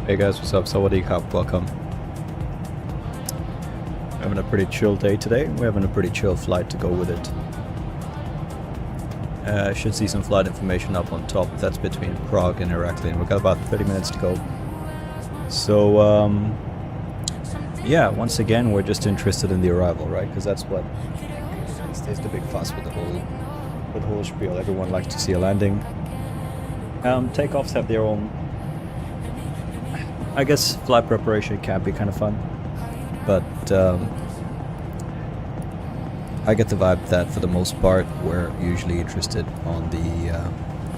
Hey guys, what's up? Sawadee Cup, welcome. Having a pretty chill day today. We're having a pretty chill flight to go with it. Should see some flight information up on top. That's between Prague and Heraklion. We've got about 30 minutes to go. So, yeah, once again, we're just interested in the arrival, right? Because that's what is the big fuss with the whole spiel. Everyone likes to see a landing. Takeoffs have their own. I guess flight preparation can be kind of fun, but I get the vibe that for the most part we're usually interested on the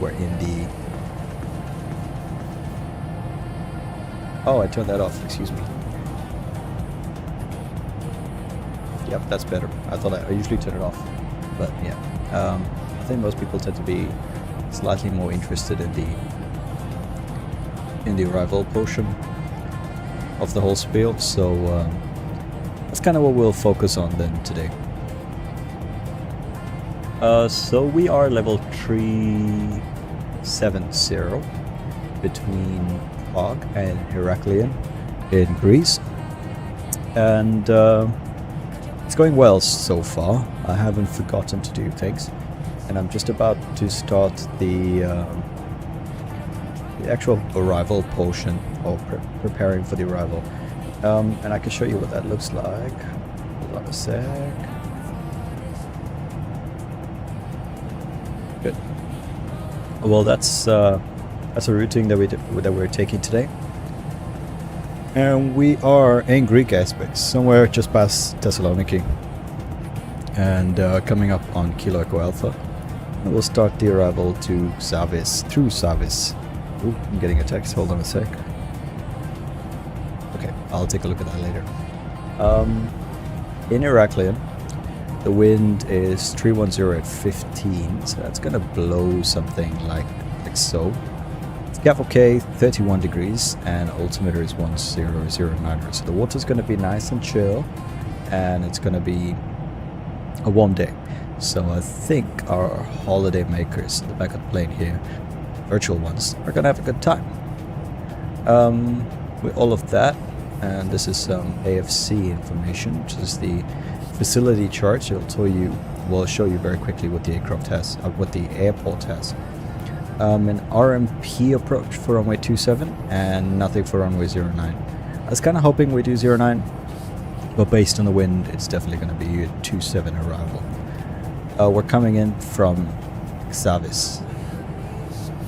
we're in the. Oh, I turned that off. Excuse me. Yep, that's better. I thought I usually turn it off, but yeah, I think most people tend to be slightly more interested in the arrival portion of the whole spiel, so that's kind of what we'll focus on then today. So we are level 370 between Prague and Heraklion in Greece, and it's going well so far. I haven't forgotten to do things, and I'm just about to start the actual arrival portion, or preparing for the arrival, and I can show you what that looks like. Hold on a sec. Good. Well, that's a routing that we're taking today, and we are in Greek airspace, somewhere just past Thessaloniki, and coming up on Kilo Echo Alpha. And we'll start the arrival to Savis, through Savis. Ooh, I'm getting a text, hold on a sec. Okay, I'll take a look at that later. In Heraklion, the wind is 310 at 15, so that's gonna blow something like so. It's gap okay, 31 degrees, and altimeter is 1009, so the water's gonna be nice and chill, and it's gonna be a warm day. So I think our holiday makers in the back of the plane here, virtual ones, are gonna have a good time. With all of that, and this is some AFC information, which is the facility chart. It'll tell you, will show you very quickly what the aircraft has, what the airport has. An RMP approach for runway 27 and nothing for runway 09. I was kind of hoping we do 09, but based on the wind, it's definitely going to be a 27 arrival. We're coming in from Savis.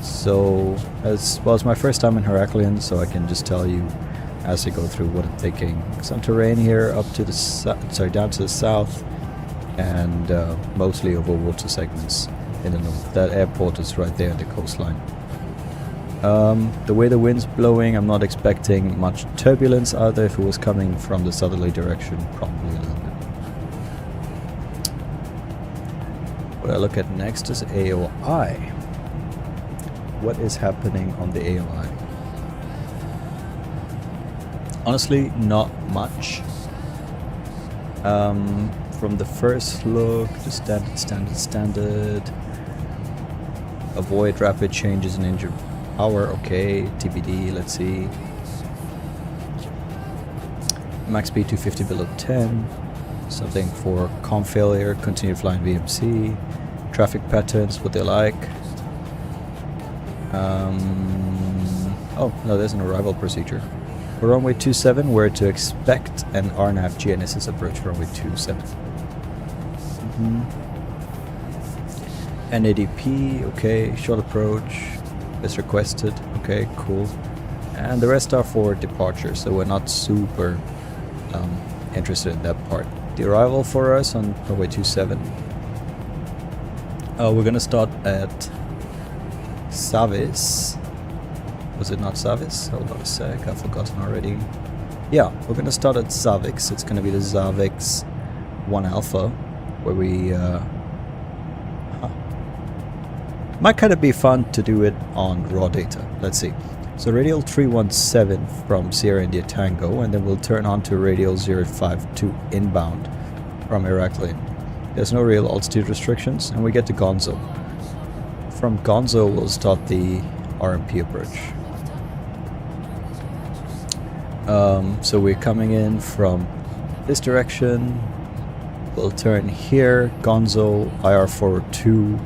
So, as well, it's my first time in Heraklion, so I can just tell you as I go through what I'm thinking. Some terrain here up to the down to the south, and mostly over water segments in the north. That airport is right there on the coastline. The way the wind's blowing, I'm not expecting much turbulence either. If it was coming from the southerly direction, probably a little bit. What I look at next is AOI. What is happening on the AOI? Honestly, not much. From the first look, just standard. Avoid rapid changes in engine power. Okay, TBD. Let's see. Max speed 250 below 10. Something for comm failure. Continue flying VMC. Traffic patterns. What they like. Oh no, there's an arrival procedure. For runway 27, we're to expect an RNAV GNSS approach for runway 27. NADP, okay, short approach is requested, okay, cool. And the rest are for departure, so we're not super interested in that part. The arrival for us on runway 27. We're gonna start at Savis. Was it not Savis? Hold on a sec, I've forgotten already. Yeah, we're gonna start at Zavix. It's gonna be the Zavix 1 Alpha, where we might kind of be fun to do it on raw data. Let's see. So radial 317 from Sierra India Tango, and then we'll turn on to radial 052 inbound from Heraklion. There's no real altitude restrictions, and we get to Gonzo. From Gonzo, we'll start the RMP approach. So we're coming in from this direction. We'll turn here, Gonzo, IR402,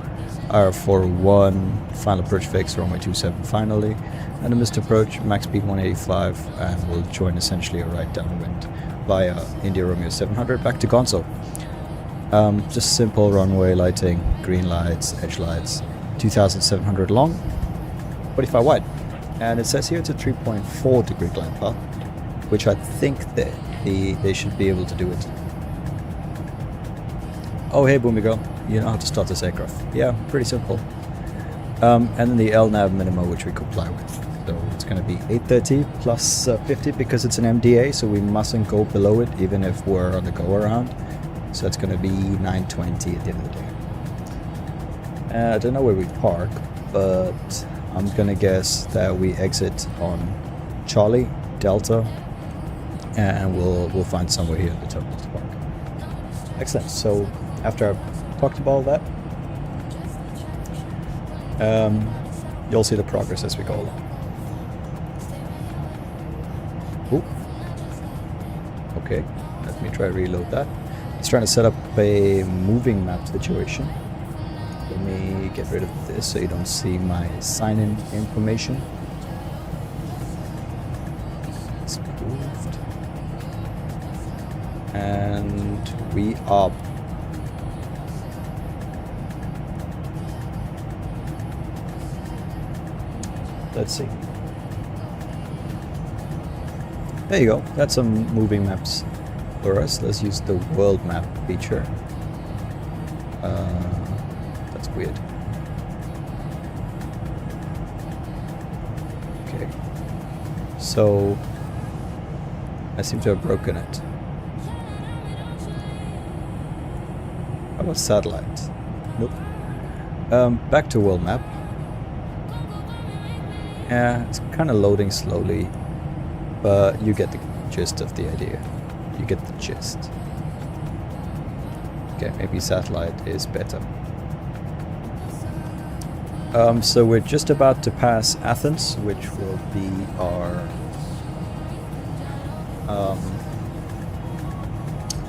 IR41, final approach fix, runway 27 finally, and a missed approach, max speed 185, and we'll join essentially a right downwind via India Romeo 700 back to Gonzo. Just simple runway lighting, green lights, edge lights, 2,700 long, 45 wide. And it says here it's a 3.4 degree glide path, which I think that they should be able to do it. Oh, hey, Boomy Girl, you know how to start this aircraft. Yeah, pretty simple. And then the LNAV minimum, which we comply with. So it's going to be 830 plus 50 because it's an MDA, so we mustn't go below it even if we're on the go around. So it's going to be 920 at the end of the day. I don't know where we park, but I'm going to guess that we exit on Charlie, Delta, and we'll find somewhere here at the terminal to park. Excellent. So after I've talked about all that, you'll see the progress as we go along. Ooh. Okay, let me try to reload that. It's trying to set up a moving map situation. Let me get rid of this so you don't see my sign-in information. It's approved. And we are let's see. There you go. That's some moving maps for us. Let's use the world map feature. That's weird. Okay. So I seem to have broken it. How about satellite? Nope. Back to world map. Yeah, it's kind of loading slowly, but you get the gist of the idea. You get the gist. Okay, maybe satellite is better. So we're just about to pass Athens, which will be our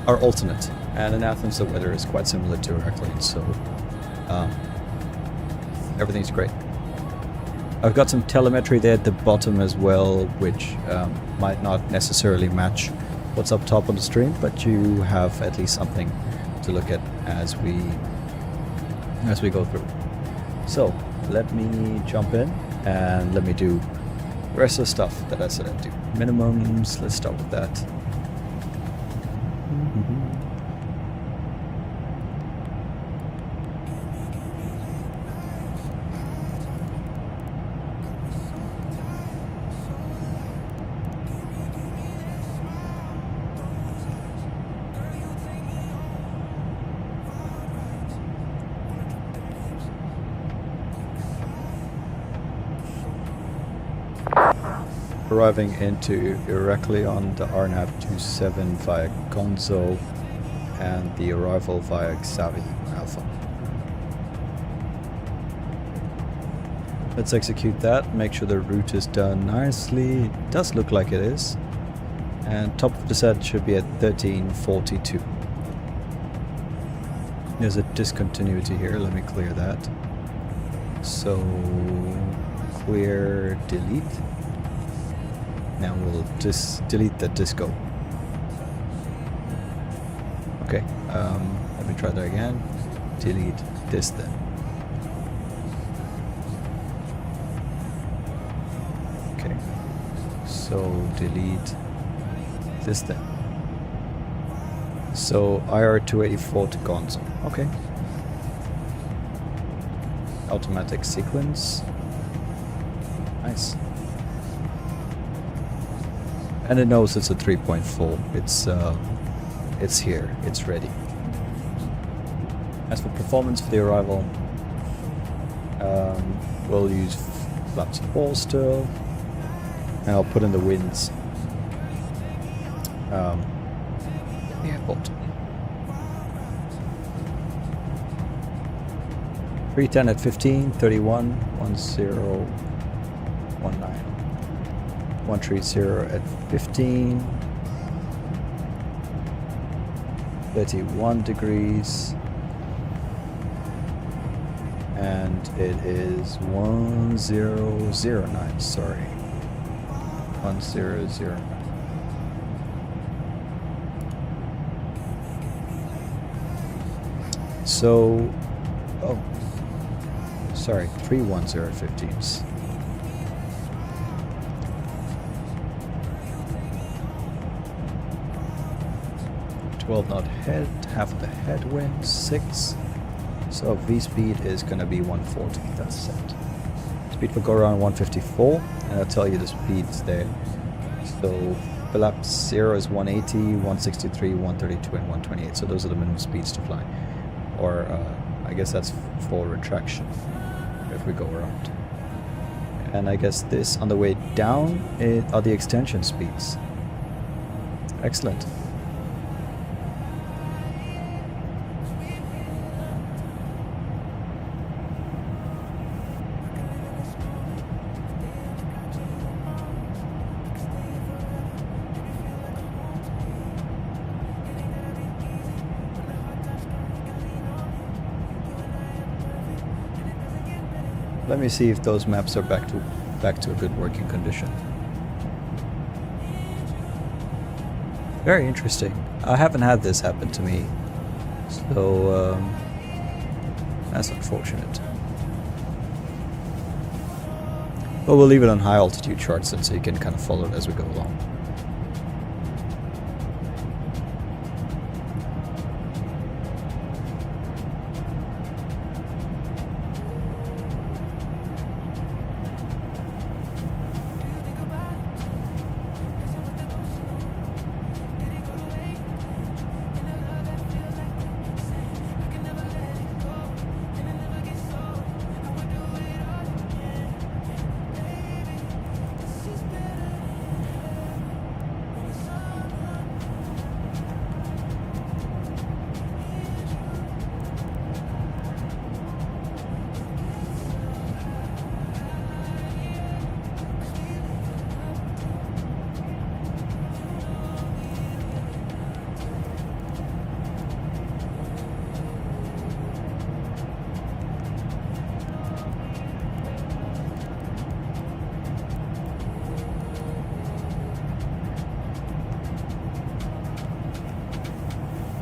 alternate. And in Athens, the weather is quite similar to Heraklion, so everything's great. I've got some telemetry there at the bottom as well, which might not necessarily match what's up top on the stream, but you have at least something to look at as we go through. So let me jump in and let me do the rest of the stuff that I said I'd do. Minimums, let's start with that. Arriving into Heraklion, the RNAV 27 via Gonzo, and the arrival via Xavi Alpha. Let's execute that, make sure the route is done nicely. It does look like it is. And top of the set should be at 1342. There's a discontinuity here, let me clear that. So, clear, delete. Now we'll just delete the disco. Okay, let me try that again. Delete this then. Okay, so delete this then. So IR284 to Gonzo. Okay. Automatic sequence. Nice. And it knows it's a 3.4. It's here. It's ready. As for performance for the arrival, we'll use flaps 4 still, and I'll put in the winds. The airport. 310 at 15, 31, 1019. 130 at 15. 31 degrees. And it is 1009, sorry. 1009. So, oh, sorry, 310 15s. Knot head, half of the headwind, 6. So V speed is going to be 140, that's set. Speed will go around 154, and I'll tell you the speeds there. So flaps 0 is 180, 163, 132, and 128. So those are the minimum speeds to fly. Or I guess that's for retraction, if we go around. And I guess this on the way down are the extension speeds. Excellent. Let me see if those maps are back to a good working condition. Very interesting. I haven't had this happen to me, so that's unfortunate. But we'll leave it on high altitude charts then, so you can kind of follow it as we go along.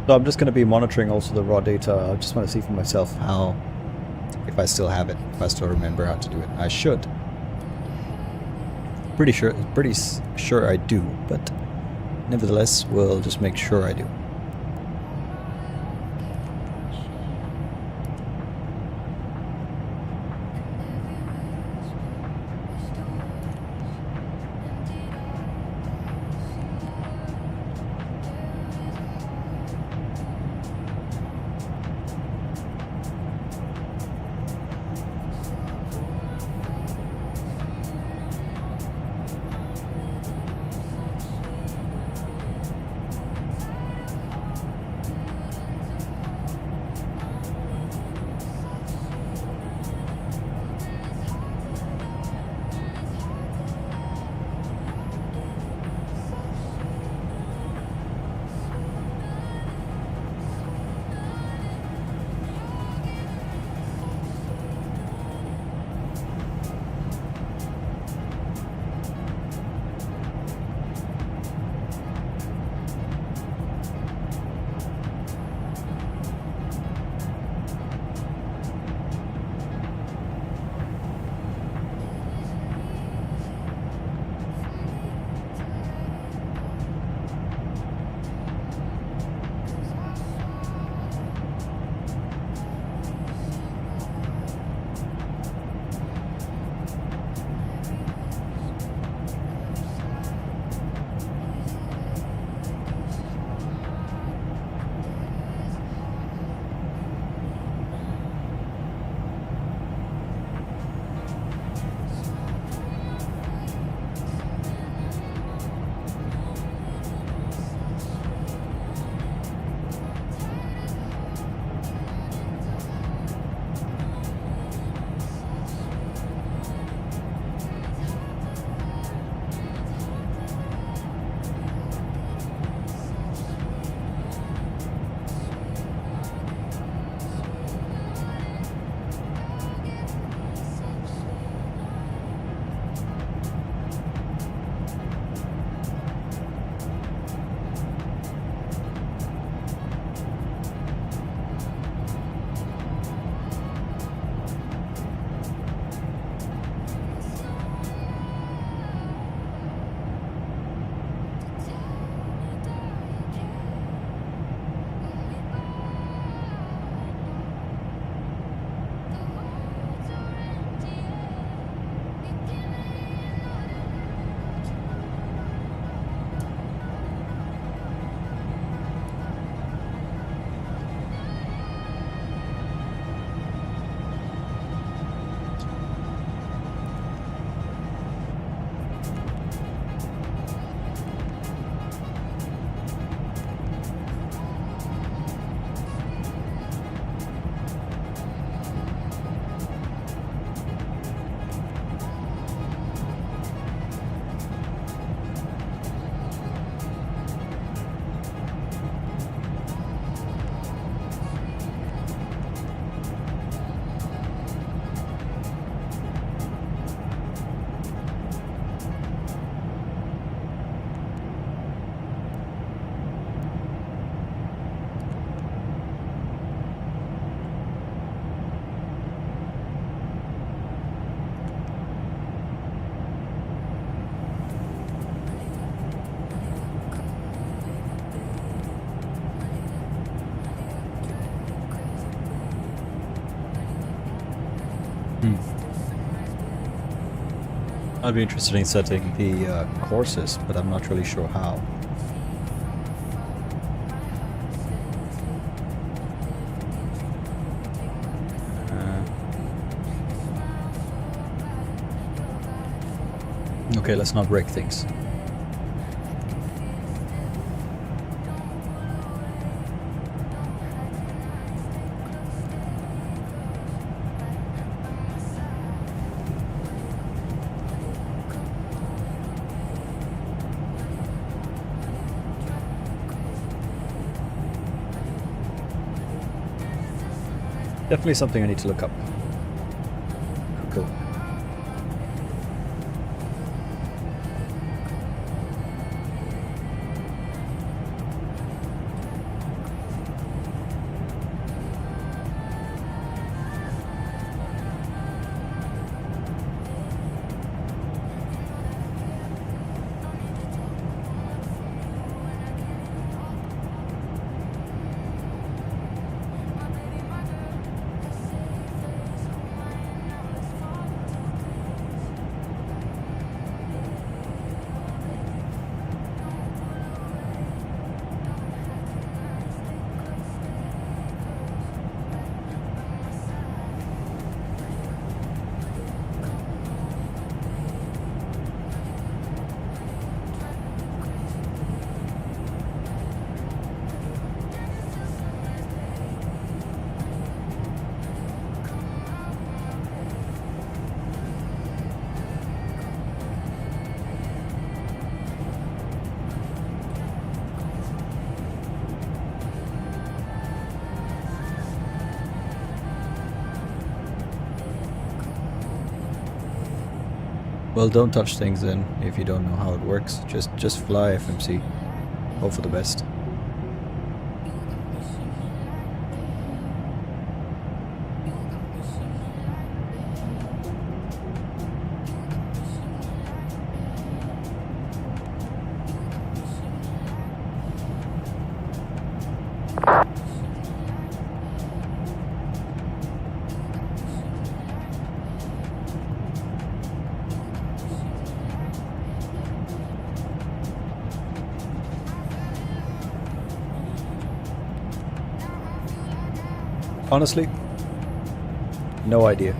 So I'm just going to be monitoring also the raw data. I just want to see for myself how, if I still have it, if I still remember how to do it. I should. Pretty sure I do, but nevertheless, we'll just make sure I do. I'd be interested in setting the courses, but I'm not really sure how. Okay, let's not break things. Definitely something I need to look up. Cool. Well, don't touch things then if you don't know how it works. Just fly FMC. Hope for the best. Honestly, no idea.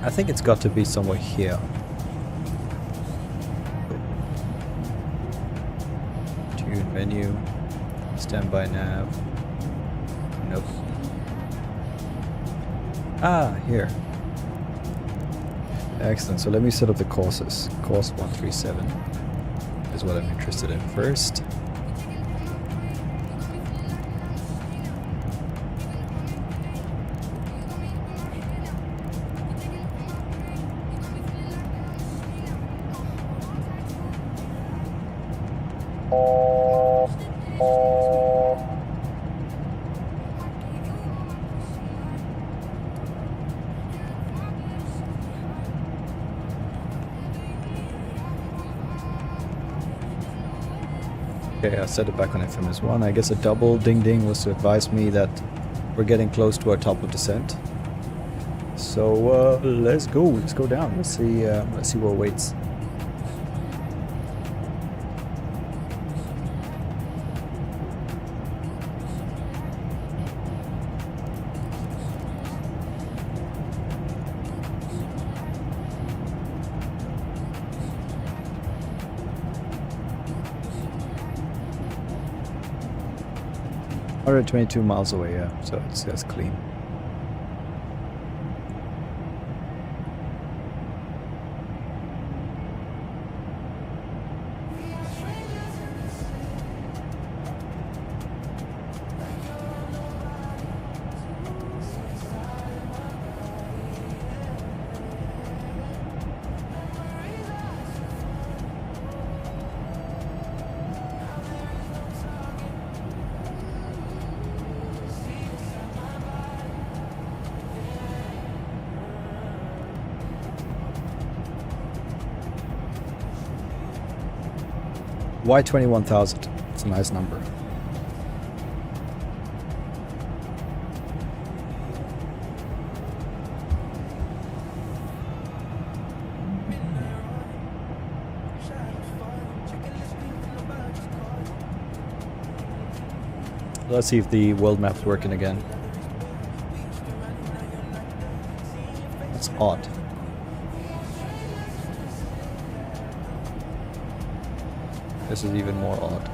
I think it's got to be somewhere here. Tune menu, standby nav. Nope. Ah, here. Excellent. So let me set up the courses. Course 137 is what I'm interested in first. Okay, I set it back on FMS1. I guess a double ding ding was to advise me that we're getting close to our top of descent. So let's go. Let's go down. Let's see what waits. We're 22 miles away, yeah, so it's clean. Why 21,000? It's a nice number. Let's see if the world map's working again. That's odd. This is even more odd.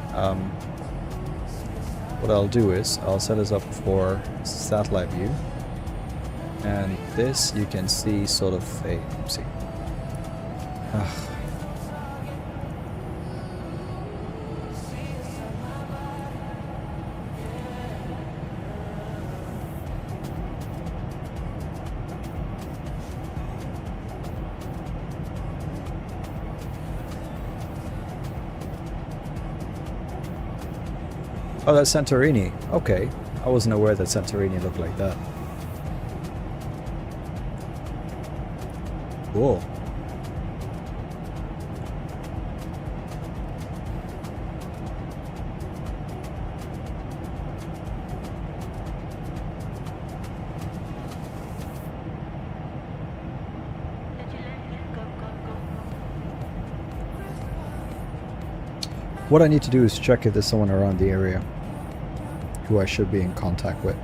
What I'll do is I'll set us up for satellite view, and this you can see sort of a see. Oh, that's Santorini. Okay. I wasn't aware that Santorini looked like that. Cool. What I need to do is check if there's someone around the area who I should be in contact with.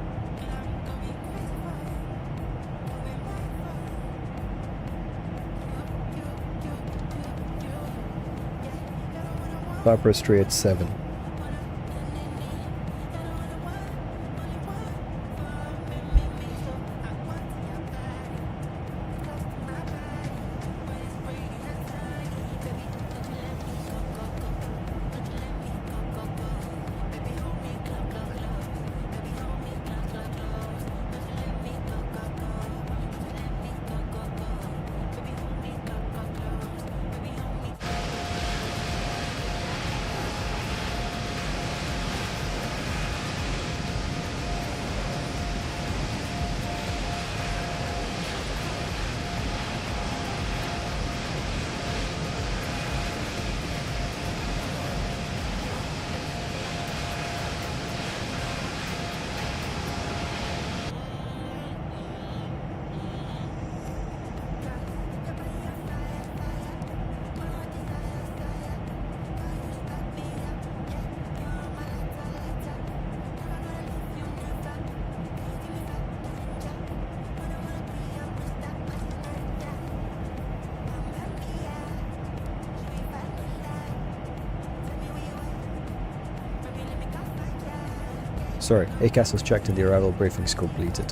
Cypress Tree at 7. Sorry, ACAS was checked and the arrival briefing is completed.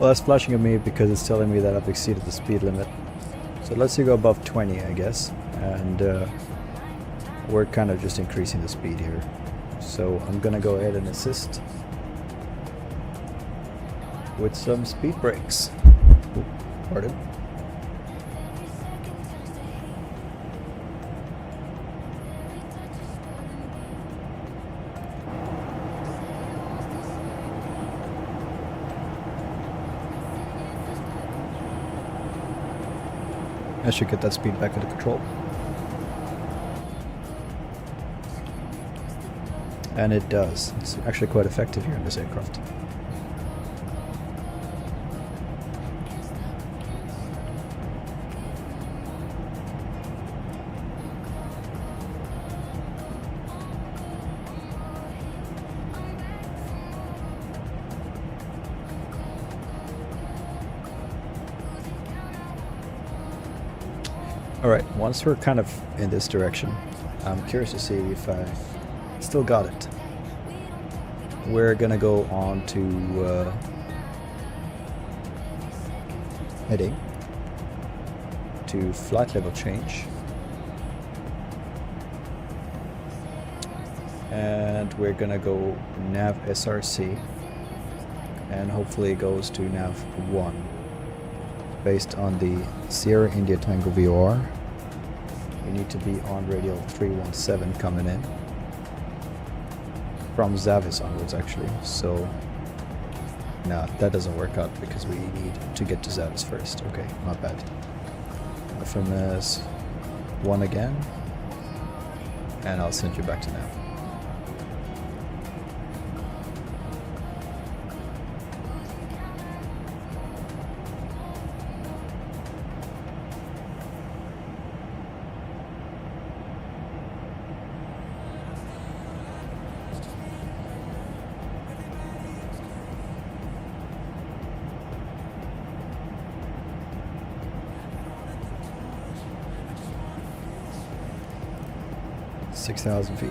Well, that's flashing at me because it's telling me that I've exceeded the speed limit. So let's go above 20, I guess. And we're kind of just increasing the speed here. So I'm gonna go ahead and assist with some speed brakes. Ooh, pardon. I should get that speed back under control. And it does. It's actually quite effective here in this aircraft. Alright, once we're kind of in this direction, I'm curious to see if I still got it. We're gonna go on to heading to flight level change, and we're gonna go nav SRC, and hopefully it goes to nav 1 based on the Sierra India Tango VOR. We need to be on radial 317 coming in from Zavis onwards, actually. So no, that doesn't work out because we need to get to Zavis first. Okay, not bad. FMS 1 again, and I'll send you back to nav. $6,000 feet.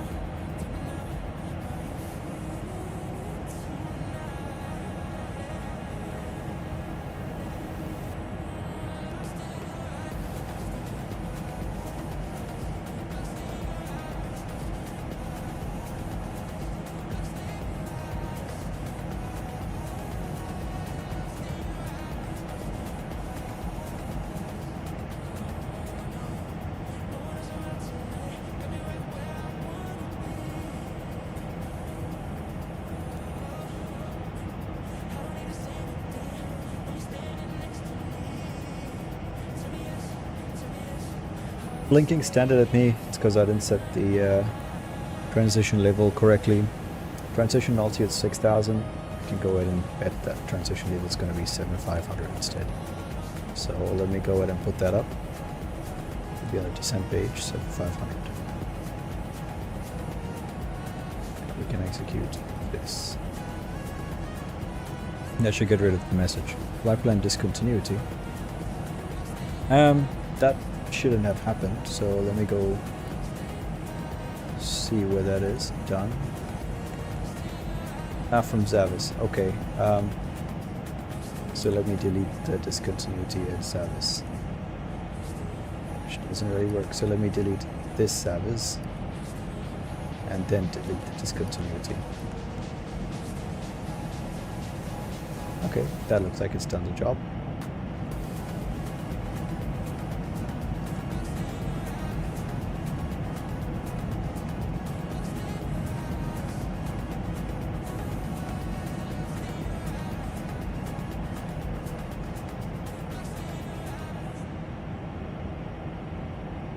Blinking standard at me. It's because I didn't set the transition level correctly. Transition altitude 6,000. I can go ahead and bet that transition level is going to be 7,500 instead. So let me go ahead and put that up. It'll be on the descent page, 7,500. We can execute this. That should get rid of the message. Flight plan discontinuity. That shouldn't have happened, so let me go see where that is. Done. From Zavis. Okay. So let me delete the discontinuity at Zavis. Which doesn't really work. So let me delete this Zavis and then delete the discontinuity. Okay, that looks like it's done the job.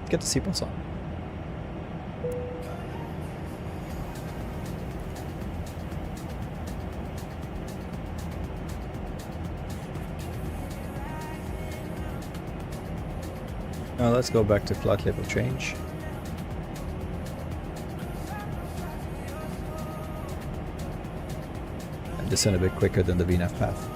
Get the seatbelts on. Now let's go back to flight level change. And descend a bit quicker than the VNAV path.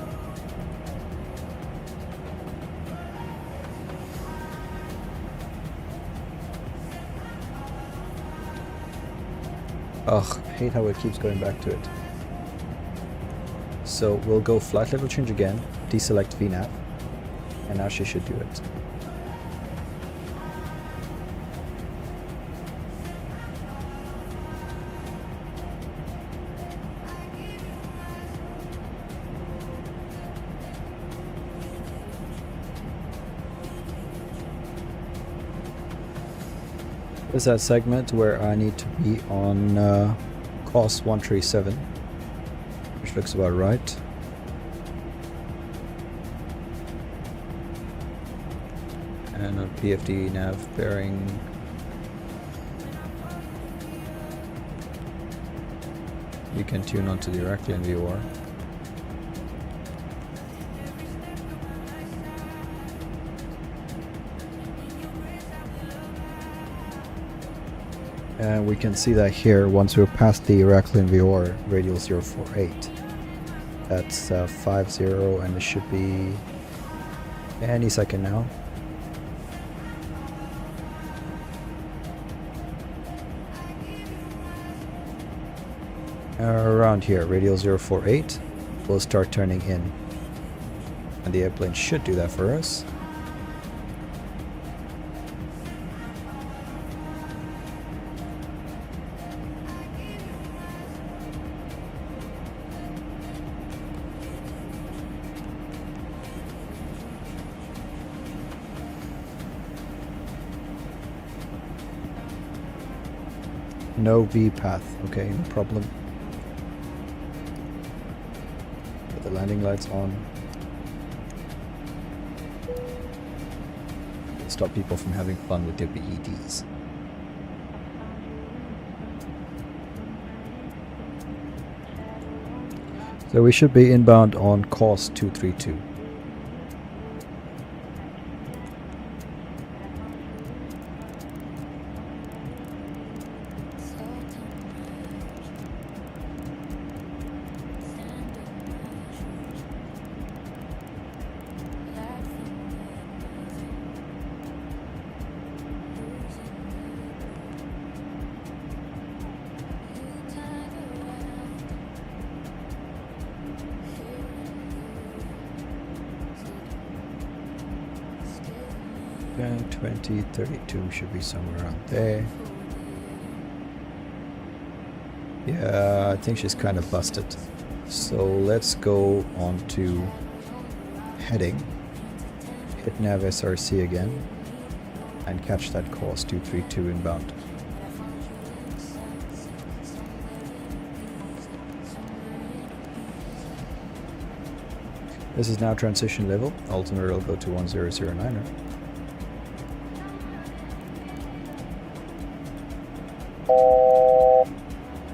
Ugh, I hate how it keeps going back to it. So we'll go flight level change again, deselect VNAV, and now she should do it. Is that segment where I need to be on course 137, which looks about right. And PFD nav bearing. We can tune onto the Heraklion viewer. And we can see that here once we're past the Heraklion viewer, radial 048. That's 50, and it should be any second now. Around here, radial 048, we'll start turning in. And the airplane should do that for us. No V path, okay, no problem. Put the landing lights on. Stop people from having fun with their BEDs. So we should be inbound on course 232. And 2032 should be somewhere around there. Yeah, I think she's kind of busted. So let's go on to heading. Hit nav SRC again and catch that course 232 inbound. This is now transition level. Altimeter will go to 1009er.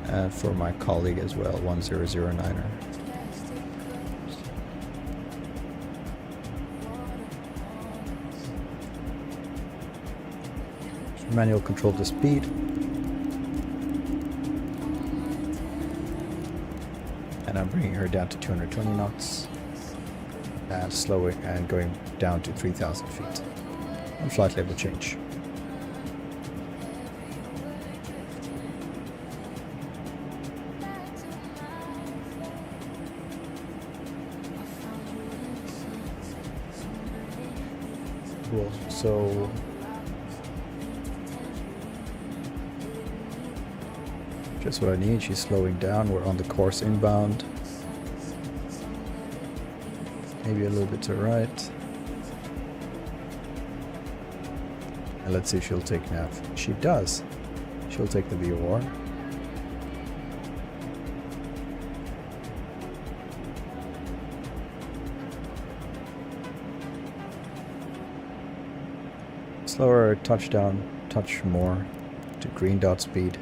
And for my colleague as well, 1009er. Manual control the speed. And I'm bringing her down to 220 knots. And slowing and going down to 3,000 feet. And flight level change. Cool. So just what I need. She's slowing down. We're on the course inbound. Maybe a little bit to the right. And let's see if she'll take nav. She does. She'll take the VOR. Slower touchdown, touch more to green dot speed.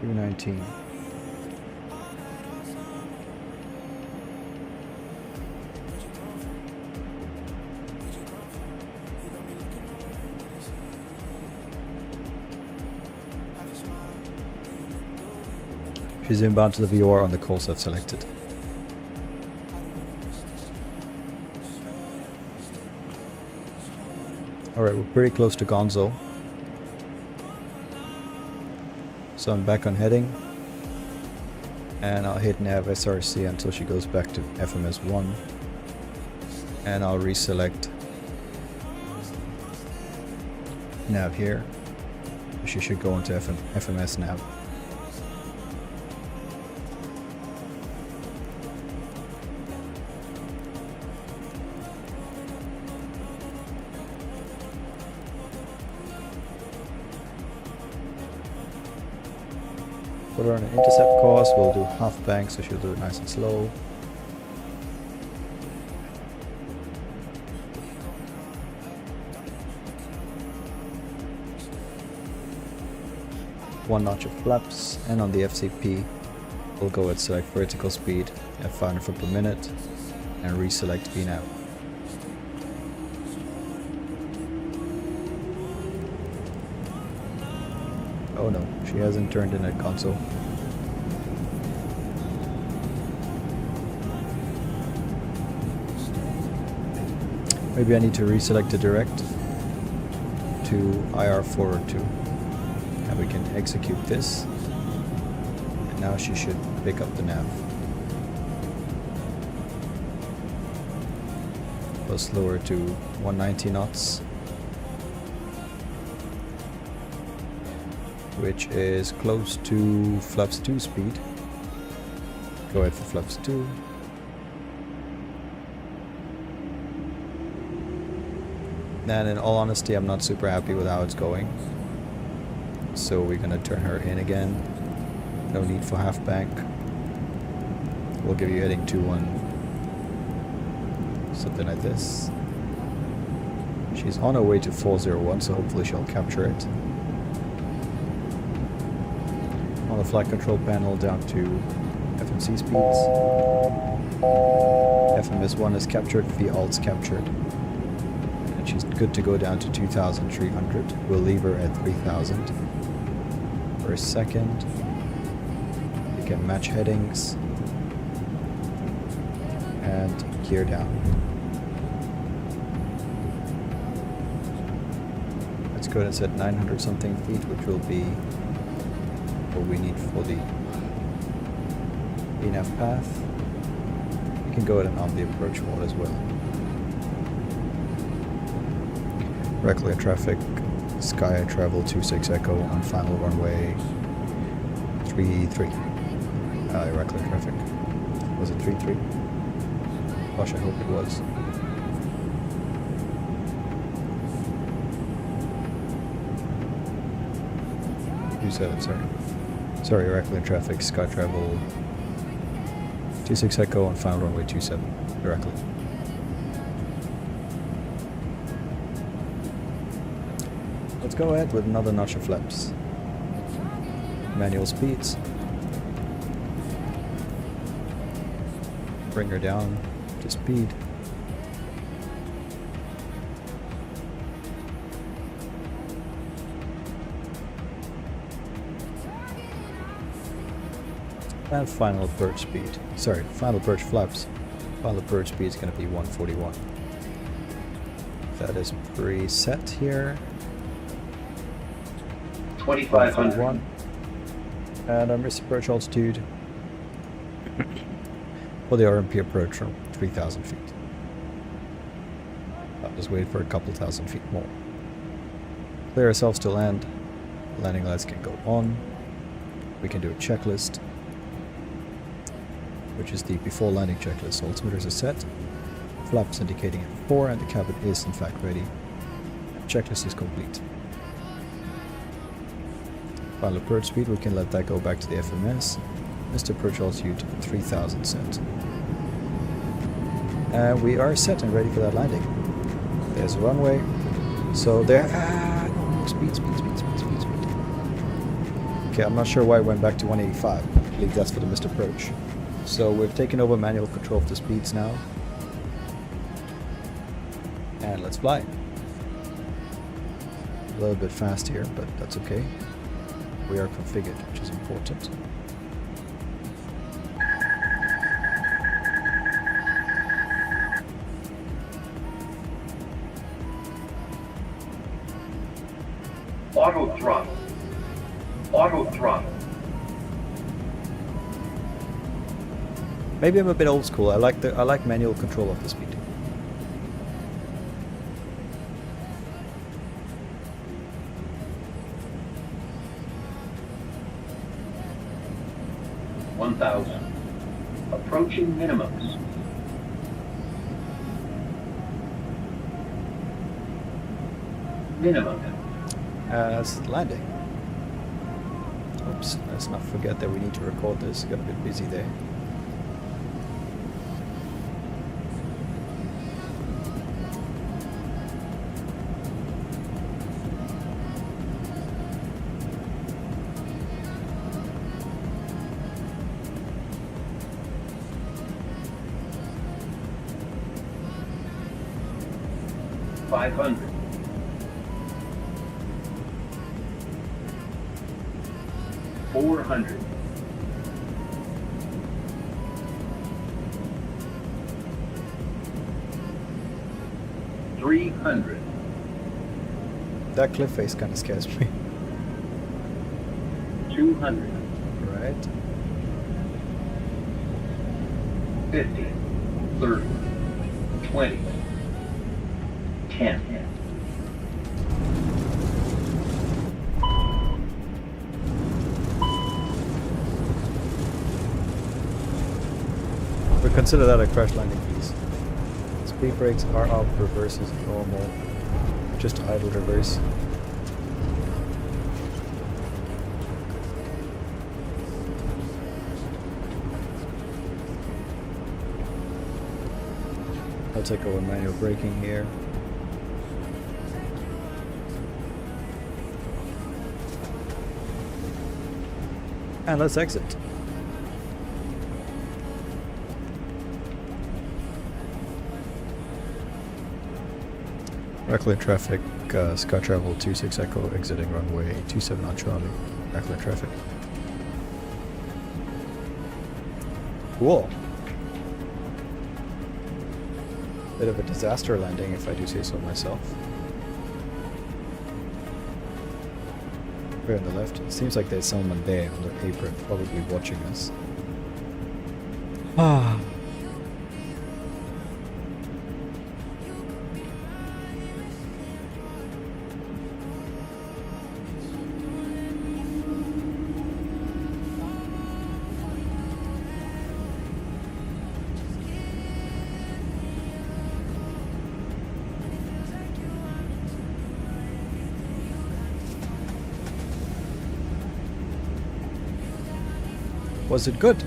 $219. She's inbound to the VOR on the course I've selected. Alright, we're pretty close to Gonzo. So I'm back on heading. And I'll hit nav SRC until she goes back to FMS 1. And I'll reselect nav here. She should go into FMS nav. Put her on an intercept course, we'll do half bank, so she'll do it nice and slow. One notch of flaps, and on the FCP we'll go at select vertical speed at 500 foot per minute and reselect VNAV. Oh no, she hasn't turned in a console. Maybe I need to reselect it direct to IR forward 2. And we can execute this. And now she should pick up the nav. We'll slow her to 190 knots. Which is close to flaps 2 speed. Go ahead for flaps 2. And in all honesty, I'm not super happy with how it's going. So we're gonna turn her in again. No need for half bank. We'll give you heading 2-1. Something like this. She's on her way to 401, so hopefully she'll capture it. On the flight control panel down to FMC speeds. FMS1 is captured, VALT's captured. And she's good to go down to 2,300. We'll leave her at 3,000. For a second. We can match headings. And gear down. Let's go ahead and set 900 something feet, which will be what we need for the VNAV path. We can go ahead and on the approach mode as well. Heraklion traffic, Sky travel 26 Echo on final runway 33. Heraklion traffic. Was it 33? Gosh, I hope it was. You said it, sorry. Sorry, Heraklion traffic, Sky travel 26 Echo on final runway 27. Heraklion. Let's go ahead with another notch of flaps. Manual speeds. Bring her down to speed. And final approach speed. Sorry, final approach flaps. Final approach speed is going to be 141. That is preset here. 2,500. And our missed approach altitude for the RMP approach from 3,000 feet. I'll just wait for a couple thousand feet more. Clear ourselves to land. Landing lights can go on. We can do a checklist, which is the before landing checklist. So altimeters are set, flaps indicating at 4, and the cabin is in fact ready. Checklist is complete. Final approach speed, we can let that go back to the FMS. Missed approach altitude 3,000 set. And we are set and ready for that landing. There's a runway. So there. Speed. Okay, I'm not sure why it went back to 185. I believe that's for the missed approach. So we've taken over manual control of the speeds now. And let's fly. A little bit fast here, but that's okay. We are configured, which is important. Auto throttle. Auto throttle. Maybe I'm a bit old school. I like manual control of the speed. Approaching minimums. Minimum. That's landing. Oops, let's not forget that we need to record this. Got a bit busy there. Five hundred. 400. 300. That cliff face kind of scares me. 200. Right. 50. 30. 20. 10. But consider that a crash landing, please. Speed brakes are up, reverse is normal. Just idle reverse. I'll take over manual braking here. And let's exit. Heraklion traffic, Sky Travel 26 Echo exiting runway 27 on Charlie. Heraklion traffic. Cool. Bit of a disaster landing, if I do say so myself. Here on the left, it seems like there's someone there on their apron, probably watching us. Ah. Was it good?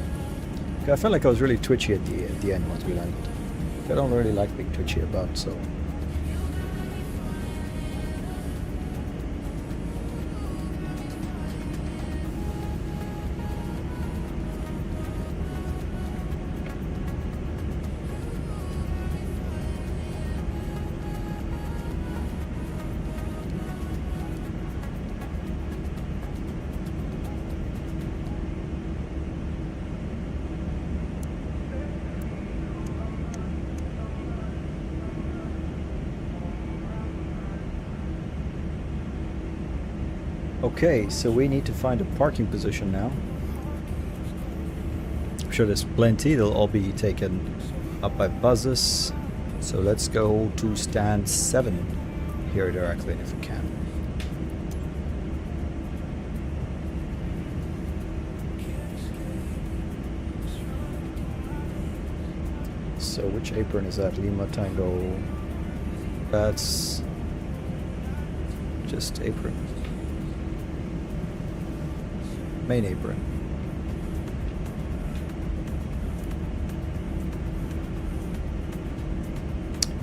I felt like I was really twitchy at the end once we landed. I don't really like being twitchy about, so. Okay, so we need to find a parking position now. I'm sure there's plenty, they'll all be taken up by buses. So let's go to stand 7 here at Heraklion if we can. So which apron is that? Lima Tango. That's just apron. Main apron.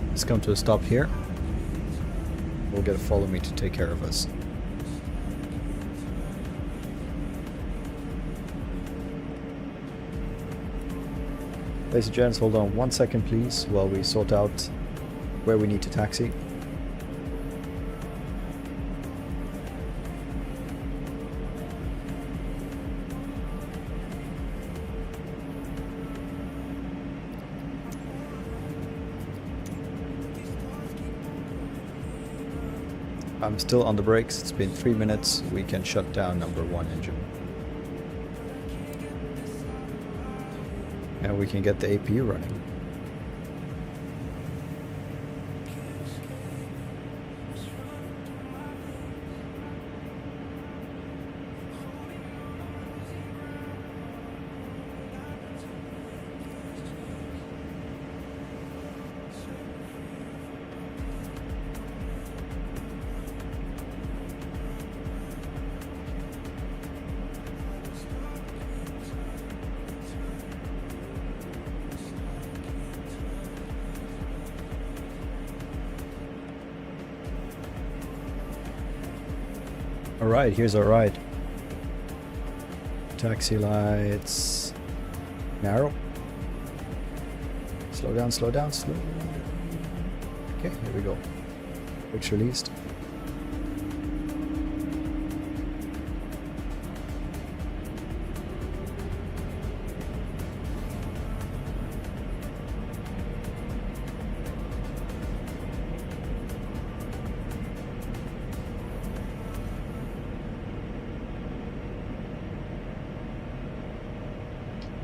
Let's come to a stop here. We'll get a follow me to take care of us. Ladies and gents, hold on 1 second please while we sort out where we need to taxi. I'm still on the brakes. It's been 3 minutes. We can shut down number 1 engine. And we can get the APU running. Alright, here's our ride. Taxi lights. Narrow. Slow down, slow down, slow. Okay, here we go. Brakes released.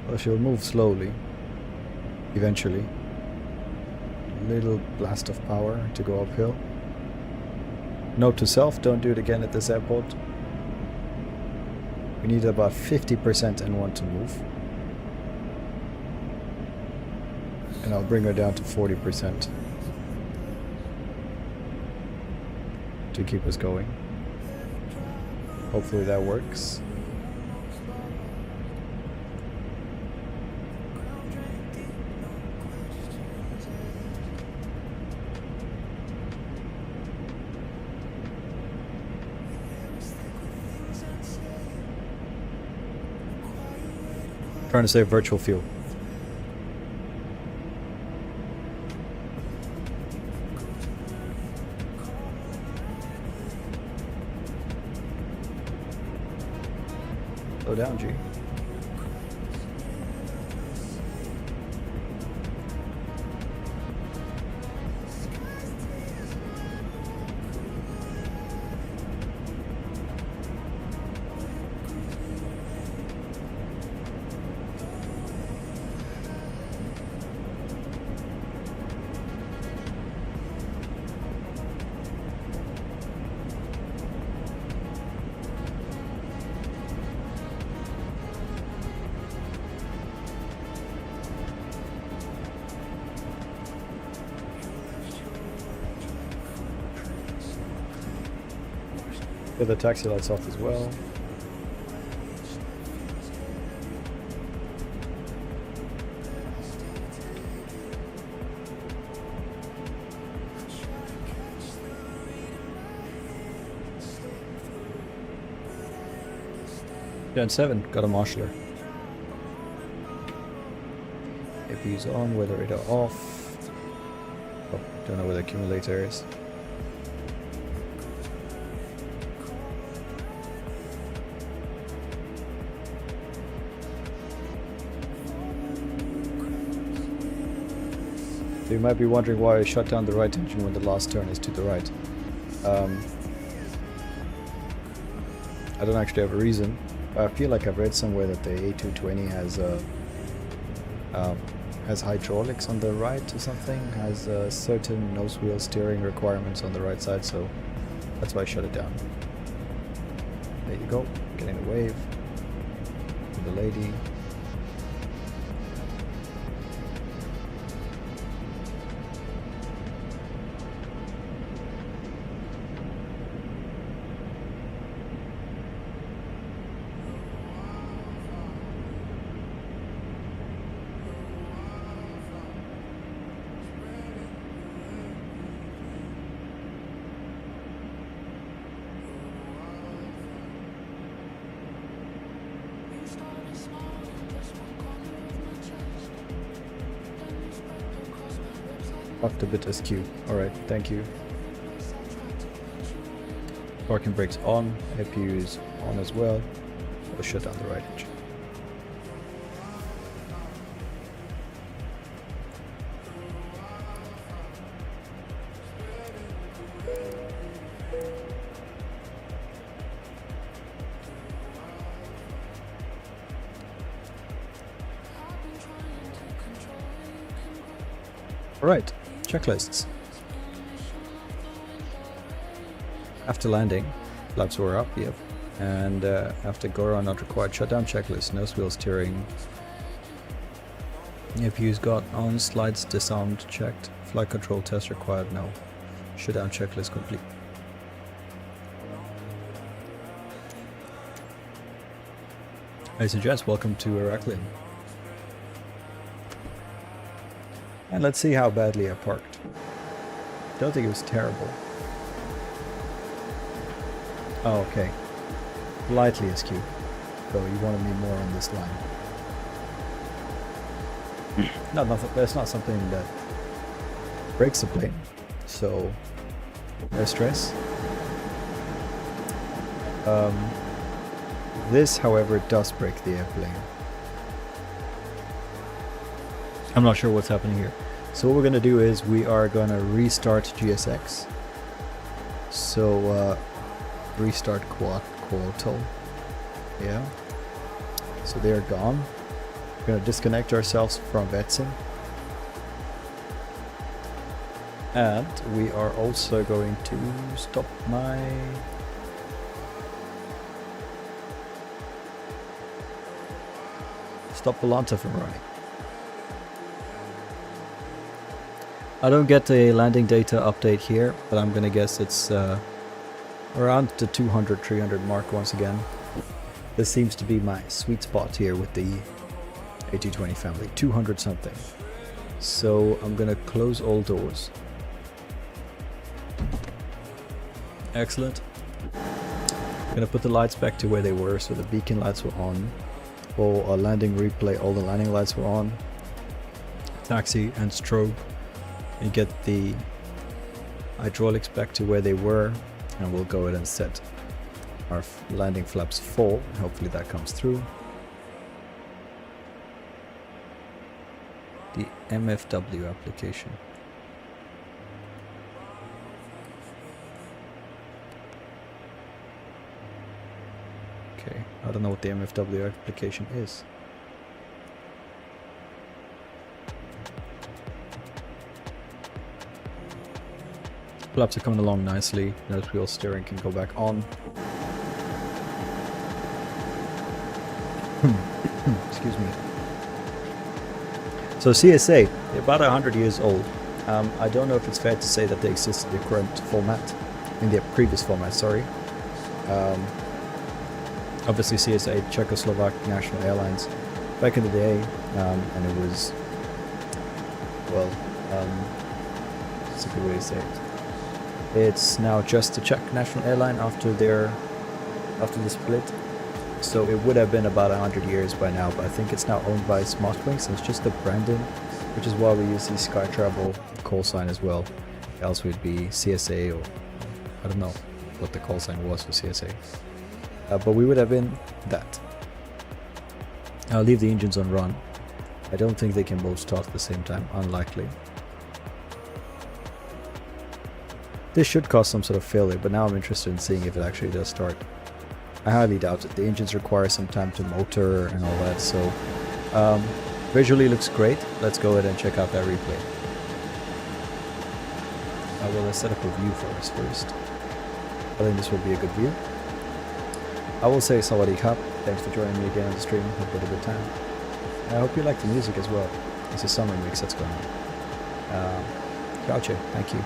Well, she'll move slowly, eventually. Little blast of power to go uphill. Note to self, don't do it again at this airport. We need about 50% N1 to move. And I'll bring her down to 40% to keep us going. Hopefully that works. Trying to save virtual fuel. Slow down, G. Get the taxi lights off as well. Gen 7, got a marshaller. APU's on, weather radar off. Oh, don't know where the accumulator is. So you might be wondering why I shut down the right engine when the last turn is to the right. I don't actually have a reason. I feel like I've read somewhere that the A220 has hydraulics on the right or something, has certain nose wheel steering requirements on the right side, so that's why I shut it down. There you go, getting the wave with the lady. Fucked a bit askew. Alright, thank you. Parking brakes on, APU is on as well. I'll shut down the right engine. Alright, checklists. After landing, flaps were up, yep. And after go around not required, shutdown checklist, nose wheel steering. APU's got on, slides disarmed, checked. Flight control test required, no. Shutdown checklist complete. I suggest welcome to Heraklion. And let's see how badly I parked. Don't think it was terrible. Oh, okay. slightly askew. So you wanted me more on this line. No, nothing. That's not something that breaks the plane. So no stress. This, however, does break the airplane. I'm not sure what's happening here. So what we're gonna do is we are gonna restart GSX. So restart Quattro. Yeah. So they're gone. We're gonna disconnect ourselves from VATSIM. And we are also going to stop Volanta from running. I don't get a landing data update here, but I'm gonna guess it's around the 200, 300 mark once again. This seems to be my sweet spot here with the A220 family, 200 something. So I'm gonna close all doors. Excellent. I'm gonna put the lights back to where they were, so the beacon lights were on. For a landing replay, all the landing lights were on. Taxi and strobe. And get the hydraulics back to where they were, and we'll go ahead and set our landing flaps full. Hopefully that comes through. The MFW application. Okay, I don't know what the MFW application is. Flaps are coming along nicely. Nose wheel steering can go back on. Excuse me. So CSA, they're about 100 years old. I don't know if it's fair to say that they exist in the current format, in their previous format, sorry. Obviously CSA, Czechoslovak National Airlines, back in the day, and it was, well, what's a good way to say it? It's now just the Czech national airline after the split. So it would have been about 100 years by now, but I think it's now owned by Smartwings, and it's just the branding, which is why we use the Sky Travel call sign as well. Else would be CSA, or I don't know what the call sign was for CSA. But we would have been that. I'll leave the engines on run. I don't think they can both start at the same time, unlikely. This should cause some sort of failure, but now I'm interested in seeing if it actually does start. I highly doubt it. The engines require some time to motor and all that, so visually looks great. Let's go ahead and check out that replay. Well, let's set up a view for us first. I think this will be a good view. I will say Sawadee Khap. Thanks for joining me again on the stream. Hope you had a good time. And I hope you like the music as well. It's a summer mix that's going on. Gotcha. Thank you.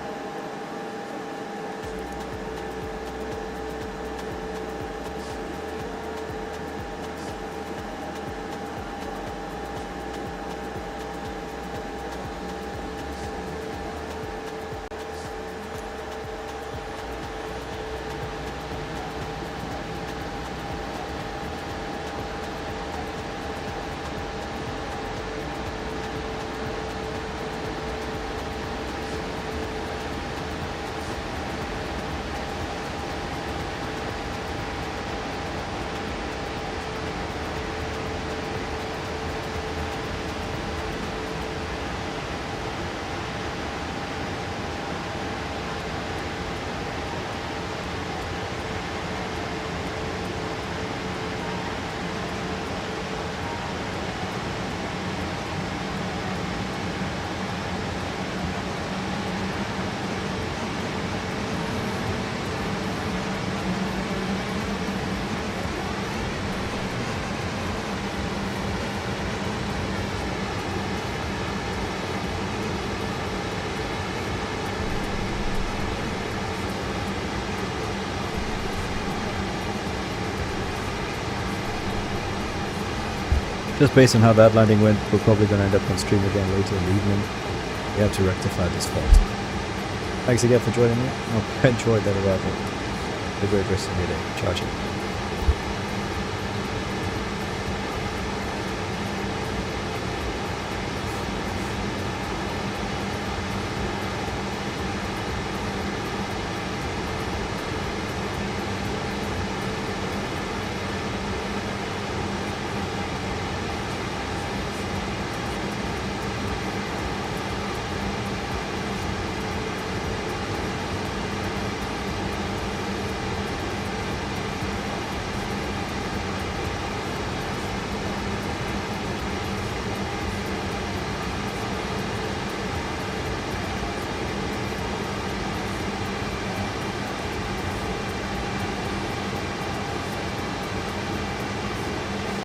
Just based on how that landing went, we're probably going to end up on stream again later in the evening. We have to rectify this fault. Thanks again for joining me. I hope you enjoyed that arrival. Have a great rest of your day. Ciao, ciao.